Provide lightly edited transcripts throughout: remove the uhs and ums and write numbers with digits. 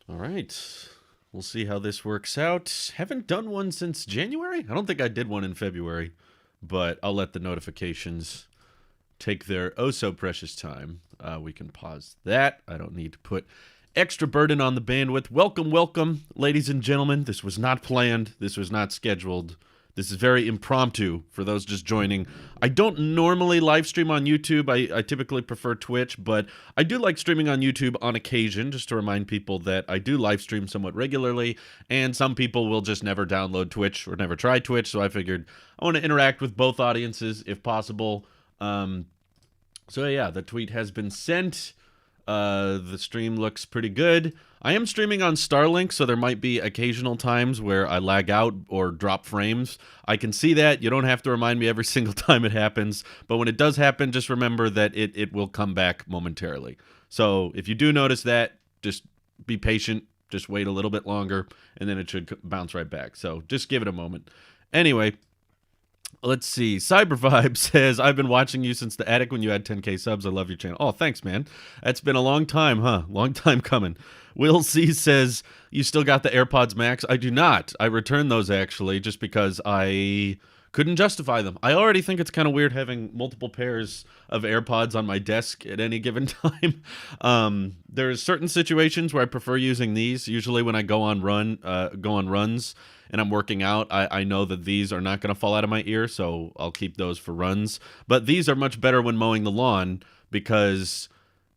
All right. We'll see how this works out. Haven't done one since January. I don't think I did one in February, but I'll let the notifications take their oh so precious time. We can pause that. I don't need to put extra burden on the bandwidth. Welcome, welcome, ladies and gentlemen. This was not planned. This was not scheduled. This is very impromptu for those just joining. I don't normally live stream on YouTube. I typically prefer Twitch, but I do like streaming on YouTube on occasion, just to remind people that I do live stream somewhat regularly, and some people will just never download Twitch or never try Twitch, so I figured I want to interact with both audiences if possible. So yeah, the tweet has been sent. The stream looks pretty good. I am streaming on Starlink, so there might be occasional times where I lag out or drop frames. I can see that. You don't have to remind me every single time it happens. But when it does happen, just remember that it will come back momentarily. So if you do notice that, just be patient. Just wait a little bit longer, and then it should bounce right back. So just give it a moment. Anyway, let's see. Cybervibe says, I've been watching you since the attic when you had 10K subs. I love your channel. Oh, thanks, man. That's been a long time, huh? Long time coming. Will C says, you still got the AirPods Max? I do not. I returned those, actually, just because I couldn't justify them. I already think it's kind of weird having multiple pairs of AirPods on my desk at any given time. There's certain situations where I prefer using these. Usually when I go on runs and I'm working out, I know that these are not going to fall out of my ear, so I'll keep those for runs. But these are much better when mowing the lawn because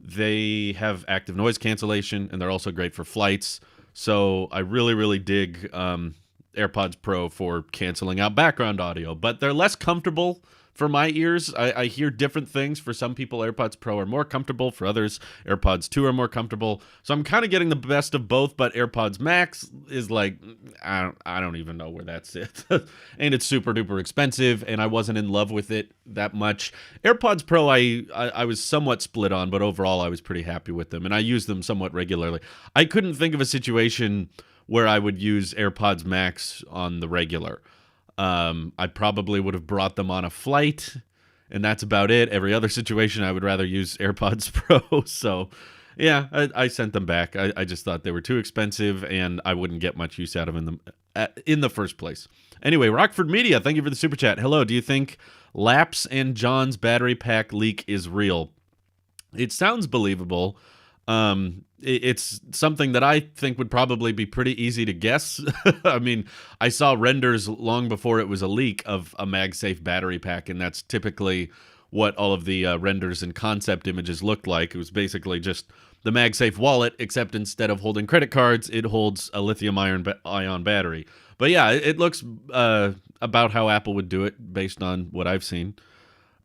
they have active noise cancellation, and they're also great for flights. So I really, really dig AirPods Pro for canceling out background audio. But they're less comfortable for my ears. I hear different things. For some people, AirPods Pro are more comfortable. For others, AirPods 2 are more comfortable. So I'm kind of getting the best of both, but AirPods Max is like, I don't even know where that sits. And it's super duper expensive, and I wasn't in love with it that much. AirPods Pro, I was somewhat split on, but overall I was pretty happy with them, and I use them somewhat regularly. I couldn't think of a situation where I would use AirPods Max on the regular. I probably would have brought them on a flight, and that's about it. Every other situation, I would rather use AirPods Pro. So, yeah, I sent them back. I just thought they were too expensive, and I wouldn't get much use out of them in the first place. Anyway, Rockford Media, thank you for the super chat. Hello, do you think Laps and John's battery pack leak is real? It sounds believable. It's something that I think would probably be pretty easy to guess. I mean, I saw renders long before it was a leak of a MagSafe battery pack, and that's typically what all of the renders and concept images looked like. It was basically just the MagSafe wallet, except instead of holding credit cards, it holds a lithium-ion battery. But yeah, it looks about how Apple would do it based on what I've seen.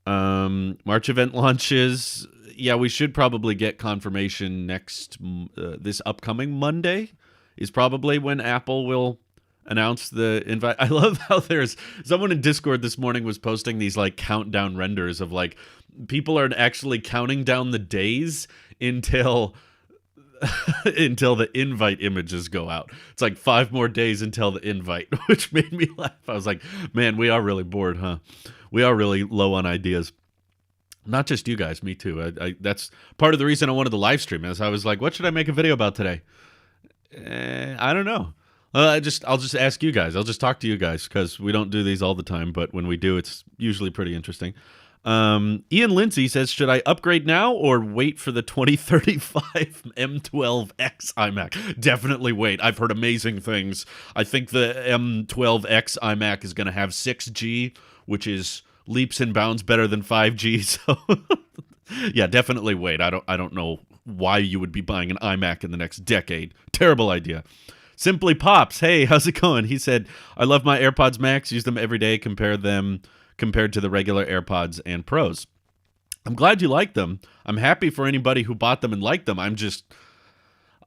March event launches. Yeah, we should probably get confirmation this upcoming Monday is probably when Apple will announce the invite. I love how there's someone in Discord this morning was posting these like countdown renders of like people are actually counting down the days until until the invite images go out. It's like 5 more days until the invite, which made me laugh. I was like, man, we are really bored, huh? We are really low on ideas. Not just you guys, me too. That's part of the reason I wanted the live stream. Is I was like, what should I make a video about today? I don't know. I'll just ask you guys. I'll just talk to you guys because we don't do these all the time, but when we do, it's usually pretty interesting. Ian Lindsay says, should I upgrade now or wait for the 2035 M12X iMac? Definitely wait. I've heard amazing things. I think the M12X iMac is going to have 6G, which is leaps and bounds better than 5G. So yeah, definitely wait. I don't know why you would be buying an iMac in the next decade. Terrible idea. Simply Pops, hey, how's it going? He said, I love my AirPods Max, use them every day, compared to the regular AirPods and Pros. I'm glad you like them. I'm happy for anybody who bought them and liked them.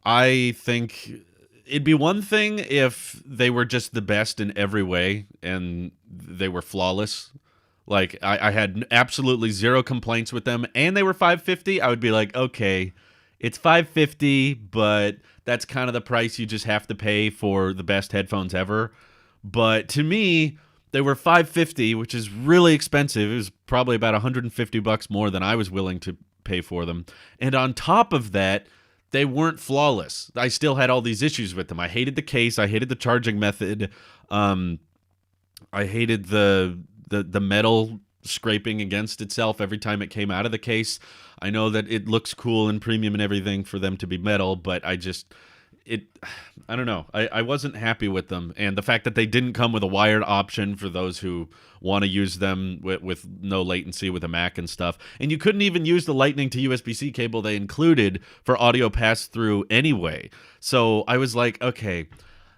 I think it'd be one thing if they were just the best in every way and they were flawless. Like, I had absolutely zero complaints with them, and they were $550. I would be like, okay, it's $550, but that's kind of the price you just have to pay for the best headphones ever. But to me, they were $550, which is really expensive. It was probably about $150 more than I was willing to pay for them. And on top of that, they weren't flawless. I still had all these issues with them. I hated the case. I hated the charging method. I hated the metal scraping against itself every time it came out of the case. I know that it looks cool and premium and everything for them to be metal, but I don't know. I wasn't happy with them. And the fact that they didn't come with a wired option for those who want to use them with no latency with a Mac and stuff. And you couldn't even use the Lightning to USB-C cable they included for audio pass-through anyway. So I was like, okay,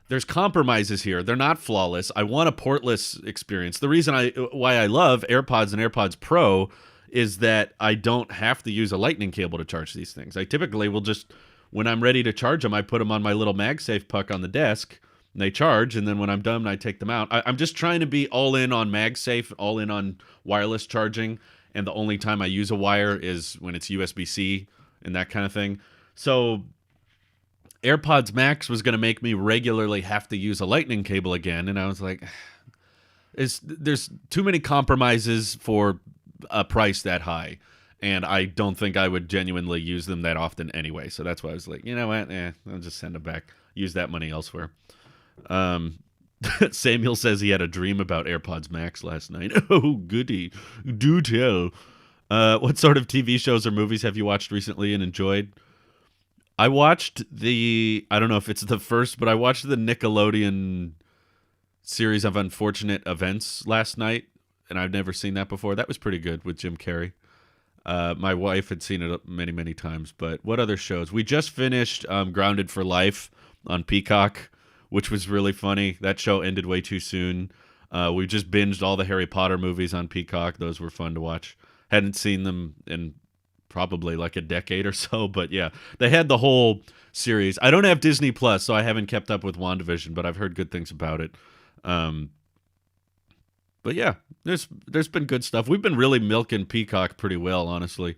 there's compromises here. They're not flawless. I want a portless experience. The reason why I love AirPods and AirPods Pro is that I don't have to use a Lightning cable to charge these things. I typically will just, when I'm ready to charge them, I put them on my little MagSafe puck on the desk, and they charge, and then when I'm done, I take them out. I'm just trying to be all in on MagSafe, all in on wireless charging, and the only time I use a wire is when it's USB-C and that kind of thing. So AirPods Max was going to make me regularly have to use a Lightning cable again, and I was like, there's too many compromises for a price that high, and I don't think I would genuinely use them that often anyway. So that's why I was like, you know what, I'll just send them back. Use that money elsewhere. Samuel says he had a dream about AirPods Max last night. Oh, goody. Do tell. What sort of TV shows or movies have you watched recently and enjoyed? I watched I don't know if it's the first, but I watched the Nickelodeon series of Unfortunate Events last night, and I've never seen that before. That was pretty good with Jim Carrey. My wife had seen it many, many times, but what other shows? We just finished Grounded for Life on Peacock, which was really funny. That show ended way too soon. We just binged all the Harry Potter movies on Peacock. Those were fun to watch. Hadn't seen them in probably like a decade or so, but yeah, they had the whole series. I don't have Disney Plus, so I haven't kept up with WandaVision, but I've heard good things about it. But yeah, there's been good stuff. We've been really milking Peacock pretty well, honestly.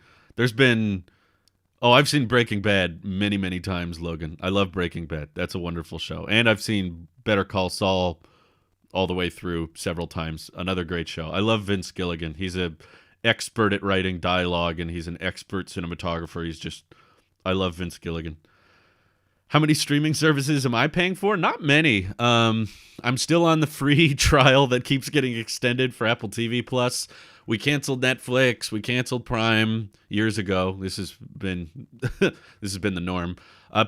I've seen Breaking Bad many, many times, Logan. I love Breaking Bad. That's a wonderful show. And I've seen Better Call Saul all the way through several times. Another great show. I love Vince Gilligan. He's an expert at writing dialogue, and he's an expert cinematographer. I love Vince Gilligan. How many streaming services am I paying for? Not many. I'm still on the free trial that keeps getting extended for Apple TV Plus. We canceled Netflix. We canceled Prime years ago. This has been the norm.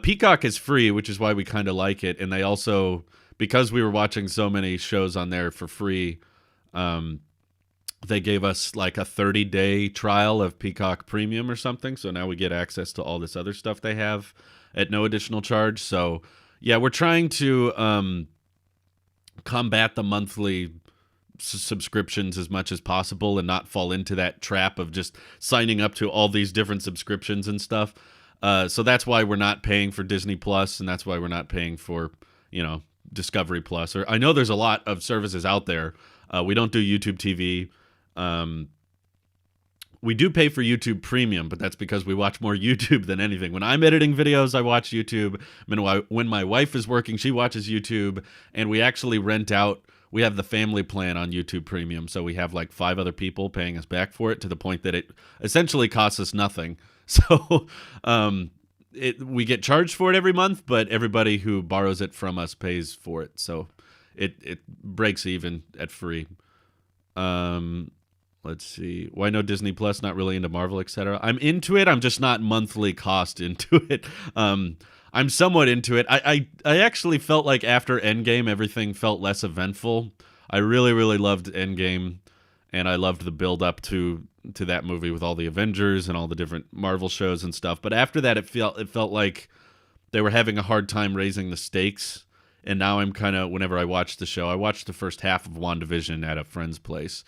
Peacock is free, which is why we kind of like it. And they also, because we were watching so many shows on there for free, they gave us like a 30-day trial of Peacock Premium or something. So now we get access to all this other stuff they have at no additional charge. So yeah, we're trying to combat the monthly subscriptions as much as possible and not fall into that trap of just signing up to all these different subscriptions and stuff. So that's why we're not paying for Disney Plus, and that's why we're not paying for, Discovery Plus. Or I know there's a lot of services out there. We don't do YouTube TV. We do pay for YouTube Premium, but that's because we watch more YouTube than anything. When I'm editing videos, I watch YouTube. When my wife is working, she watches YouTube. And we actually we have the family plan on YouTube Premium. So we have like 5 other people paying us back for it, to the point that it essentially costs us nothing. So we get charged for it every month, but everybody who borrows it from us pays for it. So it breaks even at free. Let's see. Why no Disney Plus? Not really into Marvel, etc. I'm into it. I'm just not monthly cost into it. I'm somewhat into it. I actually felt like after Endgame, everything felt less eventful. I really, really loved Endgame, and I loved the build up to that movie with all the Avengers and all the different Marvel shows and stuff. But after that, it felt like they were having a hard time raising the stakes. And now I'm kind of, whenever I watch the show, I watched the first half of WandaVision at a friend's place.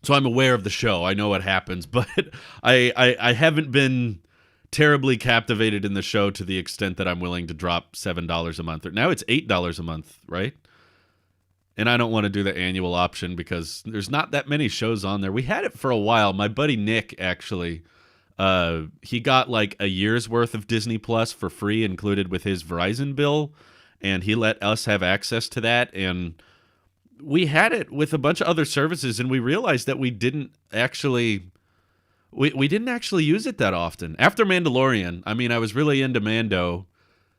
So I'm aware of the show. I know what happens, but I haven't been terribly captivated in the show to the extent that I'm willing to drop $7 a month. Now it's $8 a month, right? And I don't want to do the annual option because there's not that many shows on there. We had it for a while. My buddy Nick, actually, he got like a year's worth of Disney Plus for free included with his Verizon bill, and he let us have access to that. And we had it with a bunch of other services, and we realized that we didn't actually We didn't actually use it that often. After Mandalorian, I mean, I was really into Mando.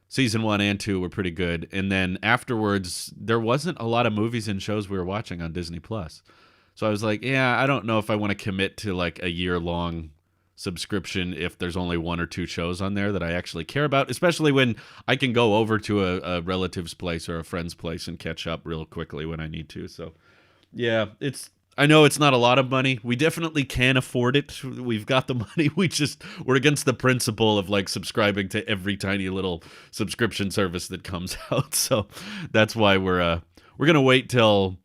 Season 1 and 2 were pretty good. And then afterwards, there wasn't a lot of movies and shows we were watching on Disney Plus. So I was like, yeah, I don't know if I want to commit to like a year-long subscription if there's only one or two shows on there that I actually care about, especially when I can go over to a relative's place or a friend's place and catch up real quickly when I need to. So yeah, I know it's not a lot of money. We definitely can afford it. We've got the money. We're against the principle of like subscribing to every tiny little subscription service that comes out. So that's why we're going to wait till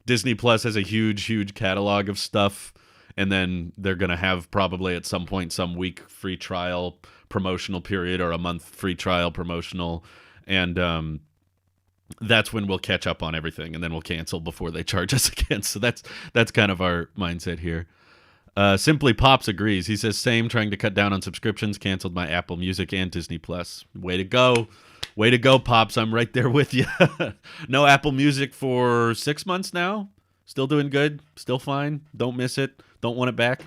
Disney Plus has a huge catalog of stuff, and then they're going to have probably at some point some week free trial promotional period or a month free trial promotional, and that's when we'll catch up on everything, and then we'll cancel before they charge us again. So that's kind of our mindset here. Simply Pops agrees. He says, same, trying to cut down on subscriptions, canceled my Apple Music and Disney Plus. Way to go. Way to go, Pops. I'm right there with you. No Apple Music for 6 months now. Still doing good. Still fine. Don't miss it. Don't want it back.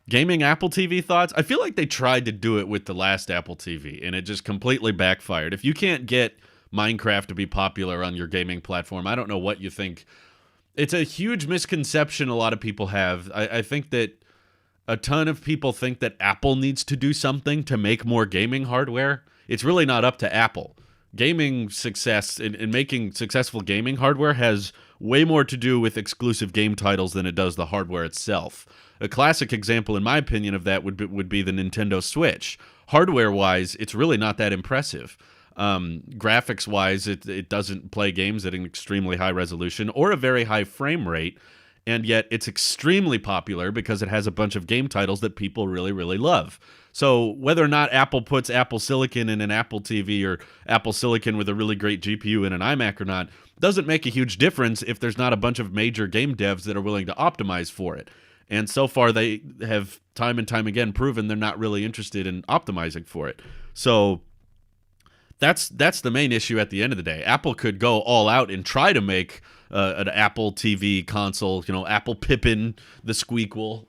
Gaming Apple TV thoughts? I feel like they tried to do it with the last Apple TV, and it just completely backfired. If you can't get Minecraft to be popular on your gaming platform, I don't know what you think. It's a huge misconception a lot of people have. I think that a ton of people think that Apple needs to do something to make more gaming hardware. It's really not up to Apple. Gaming success and making successful gaming hardware has way more to do with exclusive game titles than it does the hardware itself. A classic example, in my opinion, of that would be the Nintendo Switch. Hardware-wise, it's really not that impressive. Graphics-wise, it doesn't play games at an extremely high resolution or a very high frame rate, and yet it's extremely popular because it has a bunch of game titles that people really, really love. So whether or not Apple puts Apple Silicon in an Apple TV or Apple Silicon with a really great GPU in an iMac or not doesn't make a huge difference if there's not a bunch of major game devs that are willing to optimize for it. And so far, they have time and time again proven they're not really interested in optimizing for it. So that's the main issue at the end of the day. Apple could go all out and try to make an Apple TV console, Apple Pippin, the Squeakquel.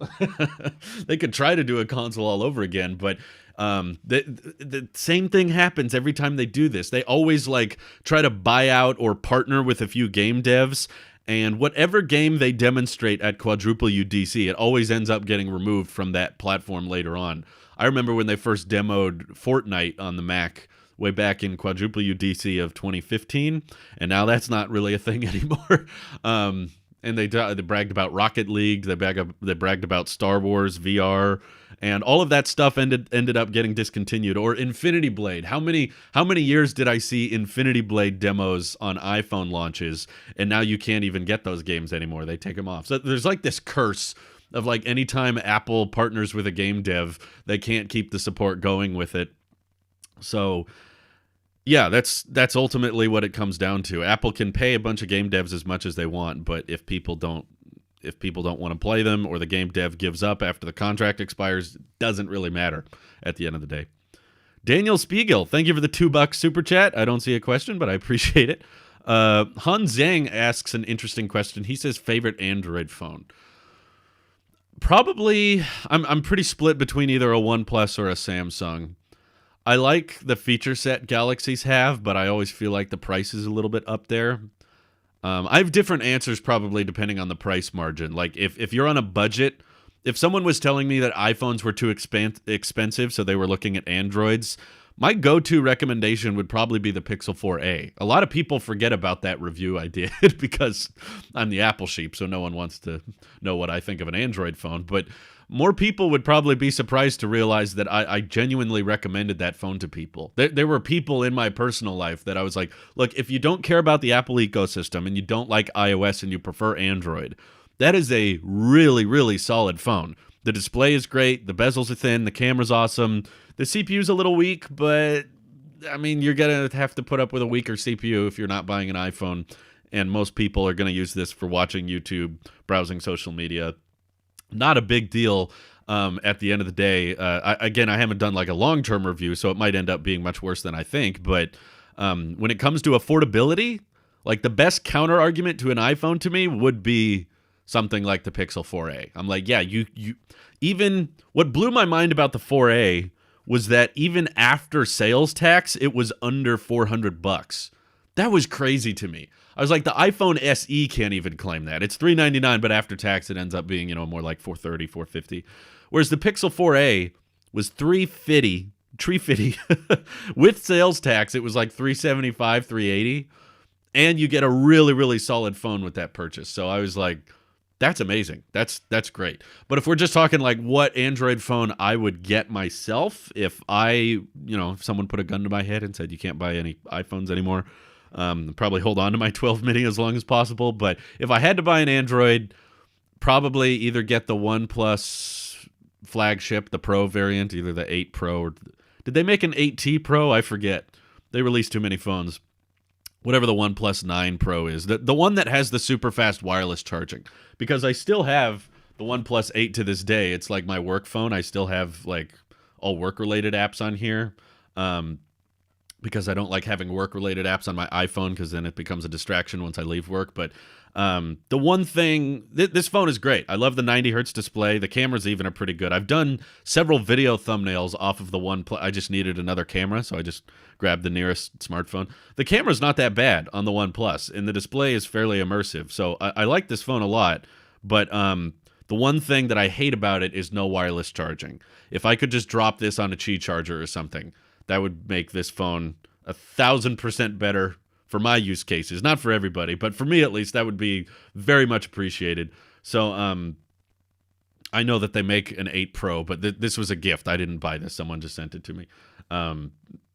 They could try to do a console all over again, but the same thing happens every time they do this. They always try to buy out or partner with a few game devs, and whatever game they demonstrate at Quadruple UDC, it always ends up getting removed from that platform later on. I remember when they first demoed Fortnite on the Mac way back in Quadruple UDC of 2015, and now that's not really a thing anymore. And they bragged about Rocket League, they bragged about Star Wars VR, and all of that stuff ended up getting discontinued. Or Infinity Blade. How many years did I see Infinity Blade demos on iPhone launches, and now you can't even get those games anymore? They take them off. So there's this curse of anytime Apple partners with a game dev, they can't keep the support going with it. So yeah, that's ultimately what it comes down to. Apple can pay a bunch of game devs as much as they want, but if people don't want to play them, or the game dev gives up after the contract expires, it doesn't really matter at the end of the day. Daniel Spiegel, thank you for the $2 super chat. I don't see a question, but I appreciate it. Han Zhang asks an interesting question. He says, favorite Android phone? Probably, I'm pretty split between either a OnePlus or a Samsung. I like the feature set Galaxies have, but I always feel like the price is a little bit up there. I have different answers probably depending on the price margin. If you're on a budget, if someone was telling me that iPhones were too expensive, so they were looking at Androids, my go-to recommendation would probably be the Pixel 4a. A lot of people forget about that review I did because I'm the Apple sheep, so no one wants to know what I think of an Android phone. But more people would probably be surprised to realize that I genuinely recommended that phone to people. There were people in my personal life that I was like, look, if you don't care about the Apple ecosystem and you don't like iOS and you prefer Android, that is a really, really solid phone. The display is great. The bezels are thin. The camera's awesome. The CPU's a little weak, but I mean, you're going to have to put up with a weaker CPU if you're not buying an iPhone. And most people are going to use this for watching YouTube, browsing social media. Not a big deal at the end of the day. I haven't done a long-term review, so it might end up being much worse than I think. But when it comes to affordability, the best counter argument to an iPhone to me would be something like the Pixel 4a. I'm like, yeah, you even what blew my mind about the 4a was that even after sales tax, it was under $400. That was crazy to me. I was like, the iPhone SE can't even claim that. It's $399, but after tax, it ends up being, more like $430, $450. Whereas the Pixel 4a was $350 with sales tax. It was like $375, $380, and you get a really, really solid phone with that purchase. So I was like, that's amazing. That's great. But if we're just talking like what Android phone I would get myself if if someone put a gun to my head and said you can't buy any iPhones anymore, probably hold on to my 12 mini as long as possible. But if I had to buy an Android, probably either get the OnePlus flagship, the Pro variant, either the 8 Pro or did they make an 8T Pro? I forget. They released too many phones. Whatever the OnePlus 9 Pro is, the one that has the super fast wireless charging, because I still have the OnePlus 8 to this day. It's like my work phone. I still have like all work-related apps on here, because I don't like having work-related apps on my iPhone because then it becomes a distraction once I leave work. But the one thing, this phone is great. I love the 90 hertz display. The cameras even are pretty good. I've done several video thumbnails off of the OnePlus. I just needed another camera, so I just grabbed the nearest smartphone. The camera's not that bad on the OnePlus, and the display is fairly immersive. So I like this phone a lot, but the one thing that I hate about it is no wireless charging. If I could just drop this on a Qi charger or something, that would make this phone 1,000% better for my use cases. Not for everybody, but for me at least, that would be very much appreciated. So I know that they make an 8 Pro, but this was a gift. I didn't buy this. Someone just sent it to me.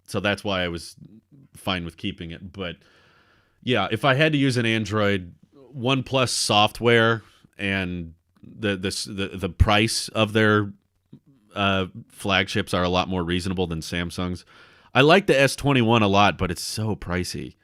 So that's why I was fine with keeping it. But yeah, if I had to use an Android, OnePlus software and the price of their flagships are a lot more reasonable than Samsung's. I like the S21 a lot, but it's so pricey.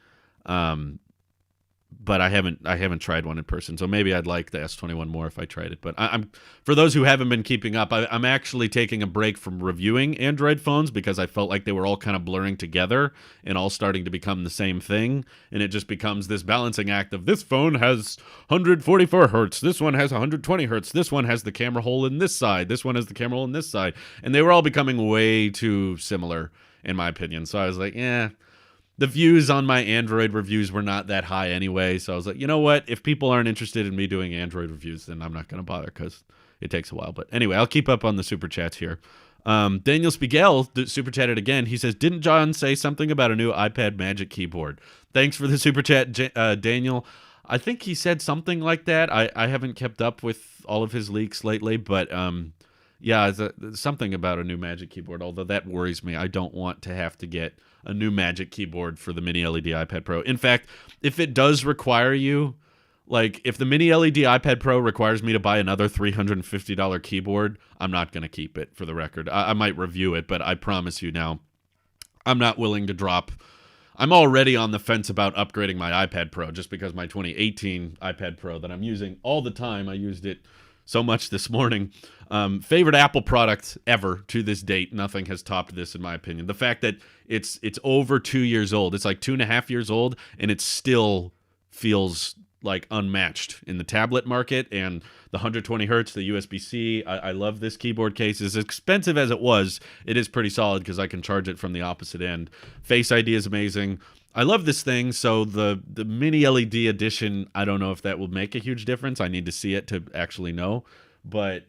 But I haven't tried one in person, so maybe I'd like the S21 more if I tried it. But I'm for those who haven't been keeping up, I'm actually taking a break from reviewing Android phones because I felt like they were all kind of blurring together and all starting to become the same thing, and it just becomes this balancing act of this phone has 144 hertz, this one has 120 hertz, this one has the camera hole in this side, this one has the camera hole in this side, and they were all becoming way too similar in my opinion. So I was like, the views on my Android reviews were not that high anyway, so I was like, you know what? If people aren't interested in me doing Android reviews, then I'm not going to bother because it takes a while. But anyway, I'll keep up on the super chats here. Daniel Spiegel super chatted again. He says, didn't John say something about a new iPad Magic keyboard? Thanks for the super chat, Daniel. I think he said something like that. I haven't kept up with all of his leaks lately, but yeah, something about a new Magic keyboard, although that worries me. I don't want to have to get a new Magic keyboard for the Mini LED iPad Pro. In fact, if it does require you, like if the Mini LED iPad Pro requires me to buy another $350 keyboard, I'm not going to keep it, for the record. I might review it, but I promise you now, I'm not willing to drop. I'm already on the fence about upgrading my iPad Pro just because my 2018 iPad Pro that I'm using all the time, I used it so much this morning. Favorite Apple product ever to this date. Nothing has topped this, in my opinion. The fact that it's over 2 years old. It's like 2.5 years old, and it still feels like unmatched in the tablet market. And the 120 hertz, the USB-C. I love this keyboard case. As expensive as it was, it is pretty solid because I can charge it from the opposite end. Face ID is amazing. I love this thing, so the Mini LED edition, I don't know if that will make a huge difference. I need to see it to actually know, but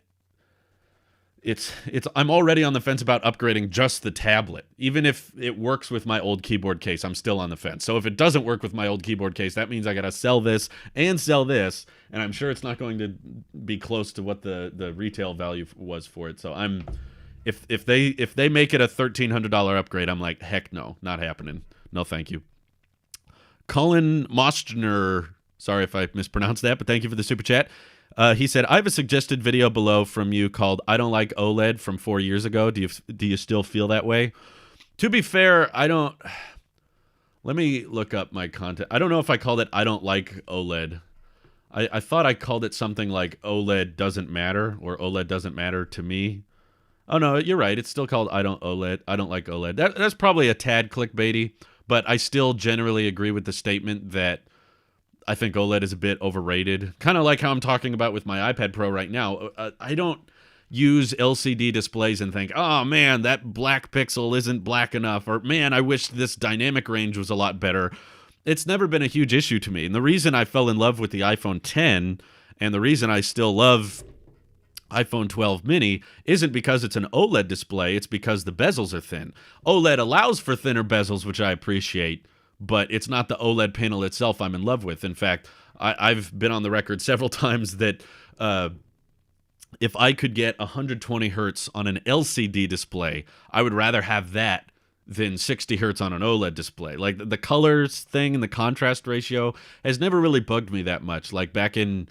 I'm already on the fence about upgrading just the tablet. Even if it works with my old keyboard case, I'm still on the fence. So if it doesn't work with my old keyboard case, that means I got to sell this and sell this, and I'm sure it's not going to be close to what the retail value was for it. So if they make it a $1,300 upgrade, I'm like, heck no, not happening. No, thank you. Colin Mostner, sorry if I mispronounced that, but thank you for the super chat. He said, I have a suggested video below from you called I Don't Like OLED from 4 years ago. Do you still feel that way? To be fair, I don't. Let me look up my content. I don't know if I called it I Don't Like OLED. I thought I called it something like OLED doesn't matter or OLED doesn't matter to me. Oh, no, you're right. It's still called I Don't Like OLED. That's probably a tad clickbaity, but I still generally agree with the statement that I think OLED is a bit overrated. Kind of like how I'm talking about with my iPad Pro right now. I don't use LCD displays and think, oh man, that black pixel isn't black enough, or man, I wish this dynamic range was a lot better. It's never been a huge issue to me. And the reason I fell in love with the iPhone 10 and the reason I still love iPhone 12 mini isn't because it's an OLED display, it's because the bezels are thin. OLED allows for thinner bezels, which I appreciate, but it's not the OLED panel itself I'm in love with. In fact, I've been on the record several times that if I could get 120 hertz on an LCD display, I would rather have that than 60 hertz on an OLED display. Like the colors thing and the contrast ratio has never really bugged me that much. Like back in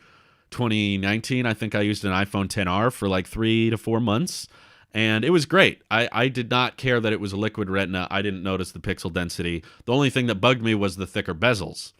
2019, I think I used an iPhone XR for like 3 to 4 months, and it was great. I did not care that it was a liquid retina. I didn't notice the pixel density. The only thing that bugged me was the thicker bezels.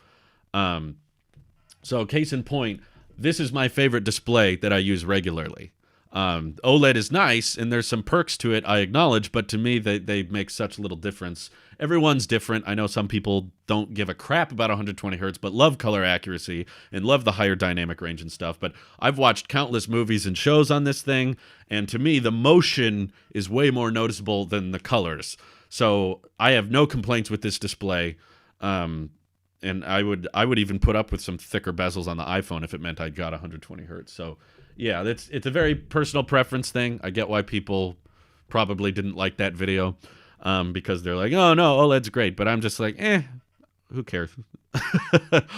So case in point, this is my favorite display that I use regularly. OLED is nice, and there's some perks to it, I acknowledge, but to me, they make such little difference. Everyone's different. I know some people don't give a crap about 120 hertz, but love color accuracy and love the higher dynamic range and stuff. But I've watched countless movies and shows on this thing, and to me, the motion is way more noticeable than the colors. So I have no complaints with this display. And I would even put up with some thicker bezels on the iPhone if it meant I got 120 hertz. So yeah, it's a very personal preference thing. I get why people probably didn't like that video, because they're like, oh no, OLED's great. But I'm just like, who cares?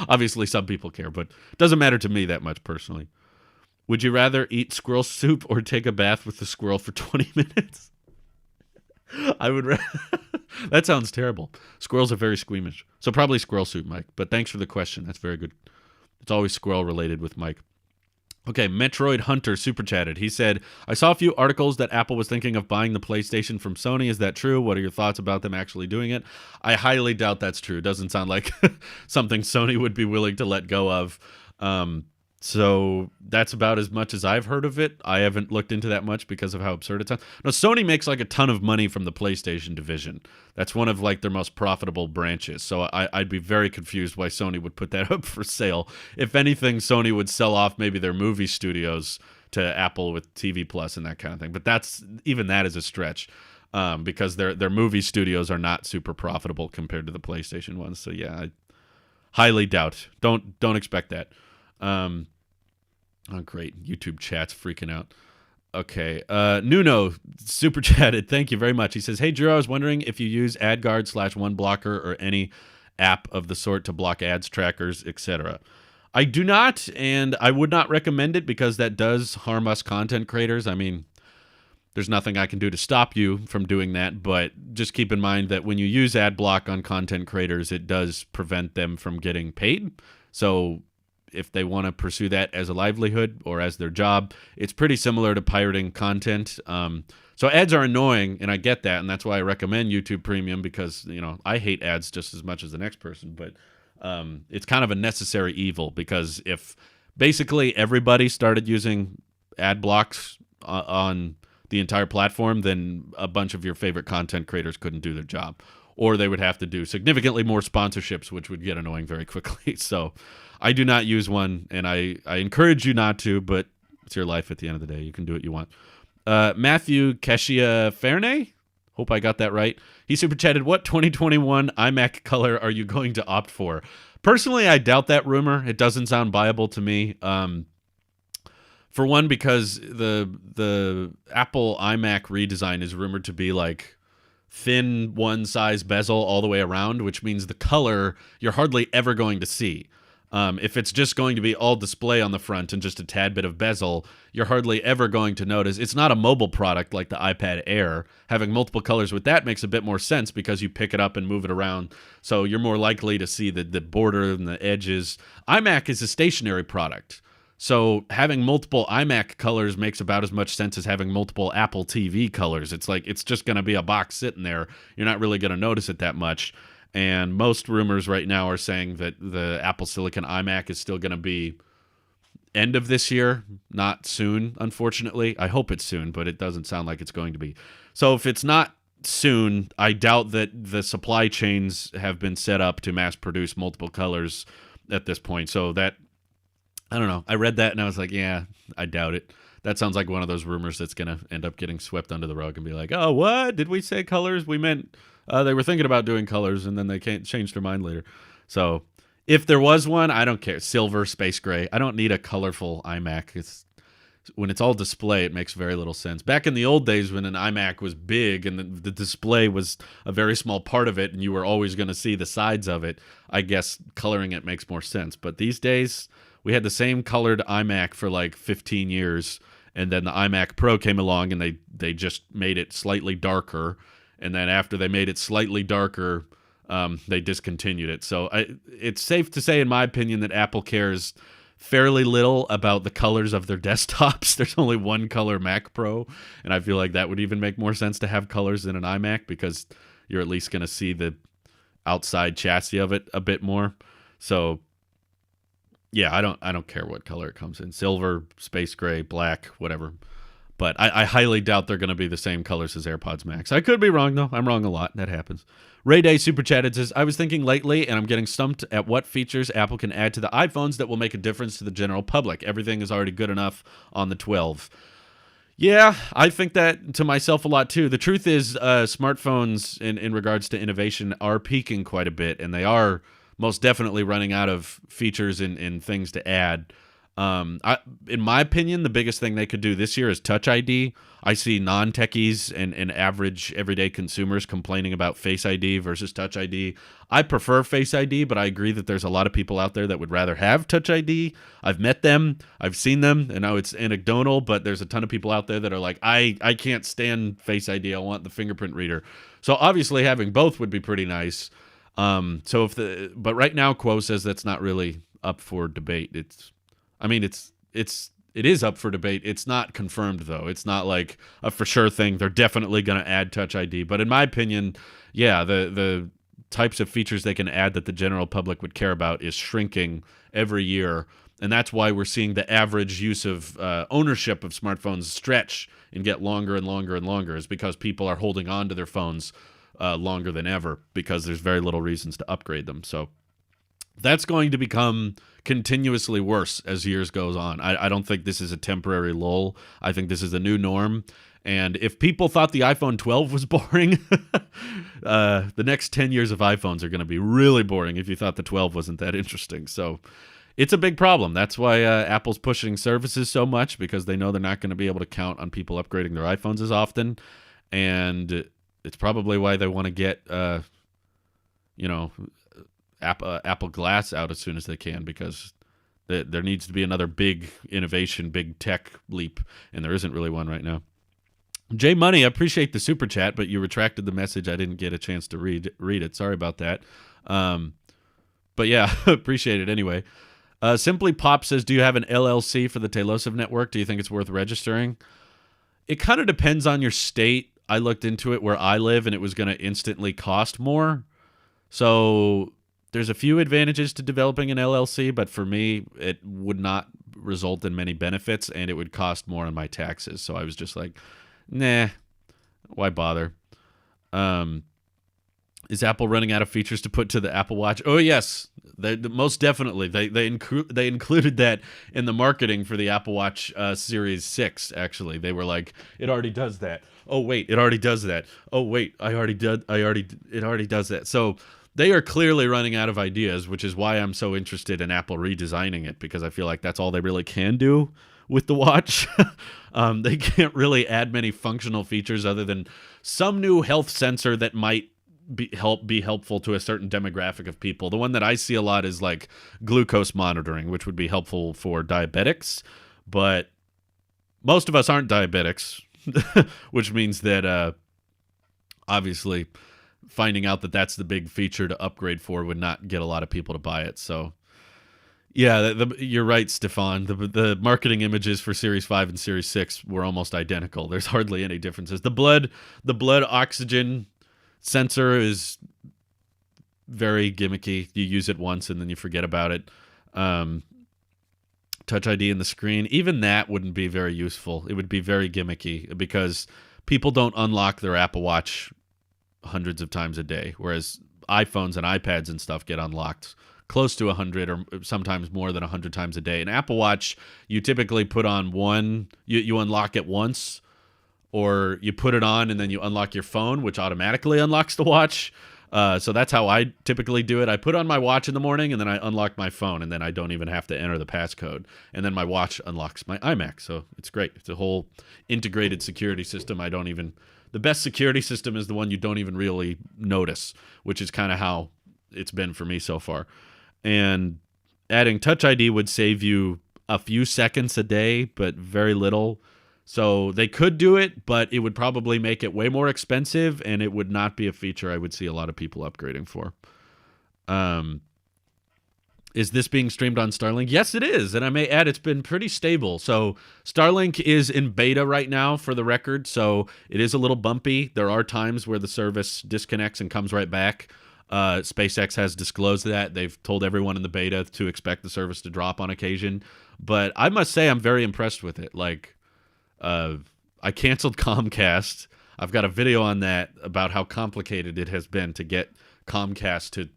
Obviously some people care, but it doesn't matter to me that much personally. Would you rather eat squirrel soup or take a bath with the squirrel for 20 minutes? I would that sounds terrible. Squirrels are very squeamish. So probably squirrel soup, Mike. But thanks for the question. That's very good. It's always squirrel related with Mike. Okay, Metroid Hunter super chatted. He said, I saw a few articles that Apple was thinking of buying the PlayStation from Sony. Is that true? What are your thoughts about them actually doing it? I highly doubt that's true. It doesn't sound like something Sony would be willing to let go of. So that's about as much as I've heard of it. I haven't looked into that much because of how absurd it sounds. No, Sony makes like a ton of money from the PlayStation division. That's one of like their most profitable branches. So I'd be very confused why Sony would put that up for sale. If anything, Sony would sell off maybe their movie studios to Apple with TV Plus and that kind of thing. But even that is a stretch, because their movie studios are not super profitable compared to the PlayStation ones. So yeah, I highly doubt. Don't expect that. Oh, great. YouTube chat's freaking out. Okay. Nuno super chatted. Thank you very much. He says, hey, Drew, I was wondering if you use AdGuard/OneBlocker or any app of the sort to block ads, trackers, etc. I do not, and I would not recommend it because that does harm us content creators. I mean, there's nothing I can do to stop you from doing that, but just keep in mind that when you use ad block on content creators, it does prevent them from getting paid. So if they want to pursue that as a livelihood or as their job, it's pretty similar to pirating content. So ads are annoying, and I get that, and that's why I recommend YouTube Premium, because I hate ads just as much as the next person, but it's kind of a necessary evil, because if basically everybody started using ad blocks on the entire platform, then a bunch of your favorite content creators couldn't do their job, or they would have to do significantly more sponsorships, which would get annoying very quickly. So I do not use one, and I encourage you not to, but it's your life at the end of the day. You can do what you want. Matthew Keshia Ferney, hope I got that right. He super chatted, what 2021 iMac color are you going to opt for? Personally, I doubt that rumor. It doesn't sound viable to me. For one, because the Apple iMac redesign is rumored to be like thin one size bezel all the way around, which means the color you're hardly ever going to see. If it's just going to be all display on the front and just a tad bit of bezel, you're hardly ever going to notice. It's not a mobile product like the iPad Air. Having multiple colors with that makes a bit more sense because you pick it up and move it around, so you're more likely to see the border and the edges. iMac is a stationary product, so having multiple iMac colors makes about as much sense as having multiple Apple TV colors. It's like it's just going to be a box sitting there. You're not really going to notice it that much. And most rumors right now are saying that the Apple Silicon iMac is still going to be end of this year, not soon, unfortunately. I hope it's soon, but it doesn't sound like it's going to be. So if it's not soon, I doubt that the supply chains have been set up to mass produce multiple colors at this point. So that, I don't know. I read that and I was like, yeah, I doubt it. That sounds like one of those rumors that's going to end up getting swept under the rug and be like, oh, what? Did we say colors? We meant they were thinking about doing colors and then they can't change their mind later. So if there was one, I don't care. Silver, space gray. I don't need a colorful iMac. When it's all display, it makes very little sense. Back in the old days when an iMac was big and the display was a very small part of it and you were always going to see the sides of it, I guess coloring it makes more sense. But these days, we had the same colored iMac for like 15 years, and then the iMac Pro came along and they just made it slightly darker. And then after they made it slightly darker, they discontinued it. So it's safe to say, in my opinion, that Apple cares fairly little about the colors of their desktops. There's only one color Mac Pro, and I feel like that would even make more sense to have colors in an iMac because you're at least going to see the outside chassis of it a bit more. So yeah, I don't care what color it comes in. Silver, space gray, black, whatever. But I highly doubt they're going to be the same colors as AirPods Max. I could be wrong, though. I'm wrong a lot. That happens. Ray Day Super Chatted says, I was thinking lately, and I'm getting stumped at what features Apple can add to the iPhones that will make a difference to the general public. Everything is already good enough on the 12. Yeah, I think that to myself a lot, too. The truth is, smartphones, in regards to innovation, are peaking quite a bit, and they are most definitely running out of features and things to add. In my opinion, the biggest thing they could do this year is Touch ID. I see non-techies and average everyday consumers complaining about Face ID versus Touch ID. I prefer Face ID, but I agree that there's a lot of people out there that would rather have Touch ID. I've met them. I've seen them. And now it's anecdotal, but there's a ton of people out there that are like, I can't stand Face ID. I want the fingerprint reader. So obviously having both would be pretty nice. But right now Quo says that's not really up for debate. It is up for debate. It's not confirmed, though. It's not like a for sure thing. They're definitely going to add Touch ID. But in my opinion, yeah, the types of features they can add that the general public would care about is shrinking every year. And that's why we're seeing the average use of ownership of smartphones stretch and get longer and longer and longer, is because people are holding on to their phones longer than ever because there's very little reasons to upgrade them. So that's going to become continuously worse as years goes on. I don't think this is a temporary lull. I think this is a new norm. And if people thought the iPhone 12 was boring, the next 10 years of iPhones are going to be really boring if you thought the 12 wasn't that interesting. So it's a big problem. That's why Apple's pushing services so much, because they know they're not going to be able to count on people upgrading their iPhones as often. And it's probably why they want to get, Apple Glass out as soon as they can, because there needs to be another big innovation, big tech leap, and there isn't really one right now. Jay Money, I appreciate the super chat, but you retracted the message. I didn't get a chance to read it. Sorry about that. But yeah, appreciate it anyway. Simply Pop says, do you have an LLC for the Tailosive network? Do you think it's worth registering? It kind of depends on your state. I looked into it where I live, and it was going to instantly cost more. So there's a few advantages to developing an LLC, but for me, it would not result in many benefits, and it would cost more on my taxes. So I was just like, nah, why bother? Is Apple running out of features to put to the Apple Watch? Oh, yes, most definitely. They included that in the marketing for the Apple Watch Series 6, actually. They were like, it already does that. Oh, wait, it already does that. Oh, wait, it already does that. So they are clearly running out of ideas, which is why I'm so interested in Apple redesigning it, because I feel like that's all they really can do with the watch. They can't really add many functional features other than some new health sensor that might be helpful to a certain demographic of people. The one that I see a lot is like glucose monitoring, which would be helpful for diabetics, but most of us aren't diabetics, which means that obviously finding out that that's the big feature to upgrade for would not get a lot of people to buy it. So yeah, you're right, Stefan. The marketing images for Series 5 and Series 6 were almost identical. There's hardly any differences. The blood oxygen sensor is very gimmicky. You use it once and then you forget about it. Touch ID in the screen, even that wouldn't be very useful. It would be very gimmicky because people don't unlock their Apple Watch hundreds of times a day, whereas iPhones and iPads and stuff get unlocked close to 100 or sometimes more than 100 times a day. An Apple Watch, you typically put on one, you unlock it once, or you put it on and then you unlock your phone, which automatically unlocks the watch. So that's how I typically do it. I put on my watch in the morning and then I unlock my phone, and then I don't even have to enter the passcode. And then my watch unlocks my iMac. So it's great. It's a whole integrated security system. The best security system is the one you don't even really notice, which is kind of how it's been for me so far. And adding Touch ID would save you a few seconds a day, but very little. So they could do it, but it would probably make it way more expensive, and it would not be a feature I would see a lot of people upgrading for. Is this being streamed on Starlink? Yes, it is. And I may add, it's been pretty stable. So Starlink is in beta right now, for the record. So it is a little bumpy. There are times where the service disconnects and comes right back. SpaceX has disclosed that. They've told everyone in the beta to expect the service to drop on occasion. But I must say I'm very impressed with it. Like, I canceled Comcast. I've got a video on that about how complicated it has been to get Comcast to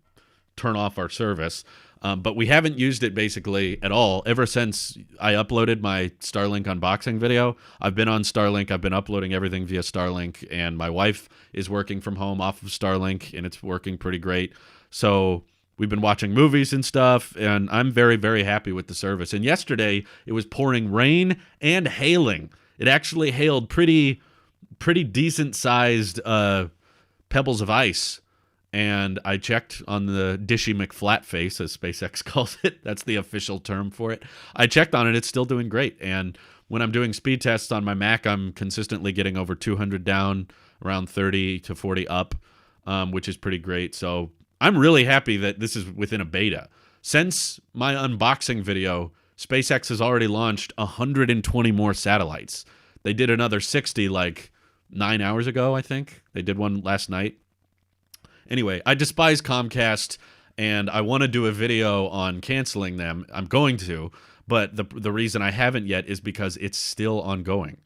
turn off our service. But we haven't used it basically at all ever since I uploaded my Starlink unboxing video. I've been on Starlink. I've been uploading everything via Starlink, and my wife is working from home off of Starlink, and it's working pretty great. So we've been watching movies and stuff, and I'm very, very happy with the service. And yesterday, it was pouring rain and hailing. It actually hailed pretty decent-sized pebbles of ice. And I checked on the Dishy McFlatface, as SpaceX calls it. That's the official term for it. I checked on it. It's still doing great. And when I'm doing speed tests on my Mac, I'm consistently getting over 200 down, around 30 to 40 up, which is pretty great. So I'm really happy that this is within a beta. Since my unboxing video, SpaceX has already launched 120 more satellites. They did another 60 like 9 hours ago, I think. They did one last night. Anyway, I despise Comcast, and I want to do a video on canceling them. I'm going to, but the reason I haven't yet is because it's still ongoing.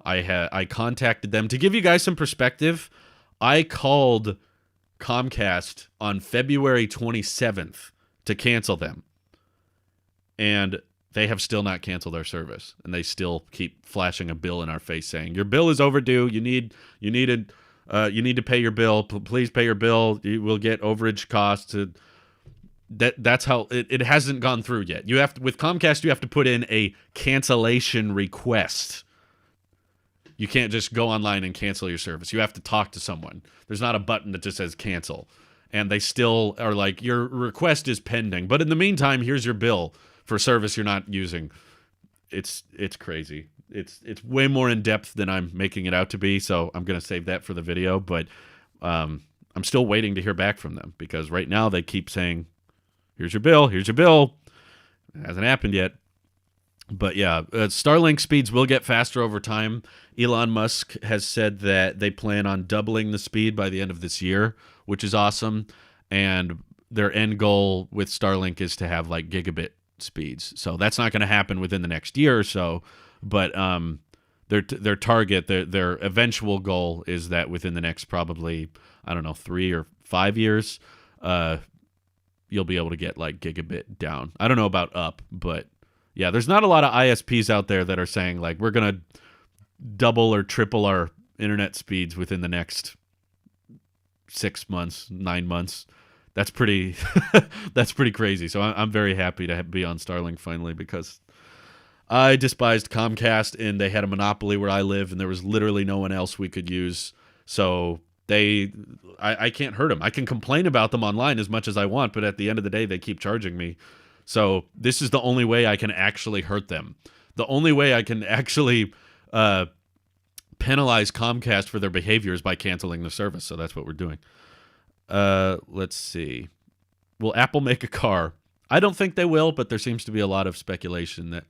I contacted them. To give you guys some perspective, I called Comcast on February 27th to cancel them, and they have still not canceled our service, and they still keep flashing a bill in our face saying, your bill is overdue. You need to pay your bill. Please pay your bill. You will get overage costs. That's how it hasn't gone through yet. With Comcast, you have to put in a cancellation request. You can't just go online and cancel your service. You have to talk to someone. There's not a button that just says cancel. And they still are like, your request is pending. But in the meantime, here's your bill for service you're not using. It's crazy. It's way more in depth than I'm making it out to be, so I'm going to save that for the video. But I'm still waiting to hear back from them, because right now they keep saying, here's your bill, here's your bill. It hasn't happened yet. But yeah, Starlink speeds will get faster over time. Elon Musk has said that they plan on doubling the speed by the end of this year, which is awesome. And their end goal with Starlink is to have like gigabit speeds. So that's not going to happen within the next year or so. But their target, their eventual goal is that within the next probably, 3 or 5 years, you'll be able to get like gigabit down. I don't know about up, but yeah, there's not a lot of ISPs out there that are saying like, we're going to double or triple our internet speeds within the next 6 months, 9 months. That's pretty crazy. So I'm very happy to be on Starlink finally, because I despised Comcast, and they had a monopoly where I live, and there was literally no one else we could use. So I can't hurt them. I can complain about them online as much as I want, but at the end of the day, they keep charging me. So this is the only way I can actually hurt them. The only way I can actually penalize Comcast for their behavior is by canceling the service. So that's what we're doing. Let's see. Will Apple make a car? I don't think they will, but there seems to be a lot of speculation that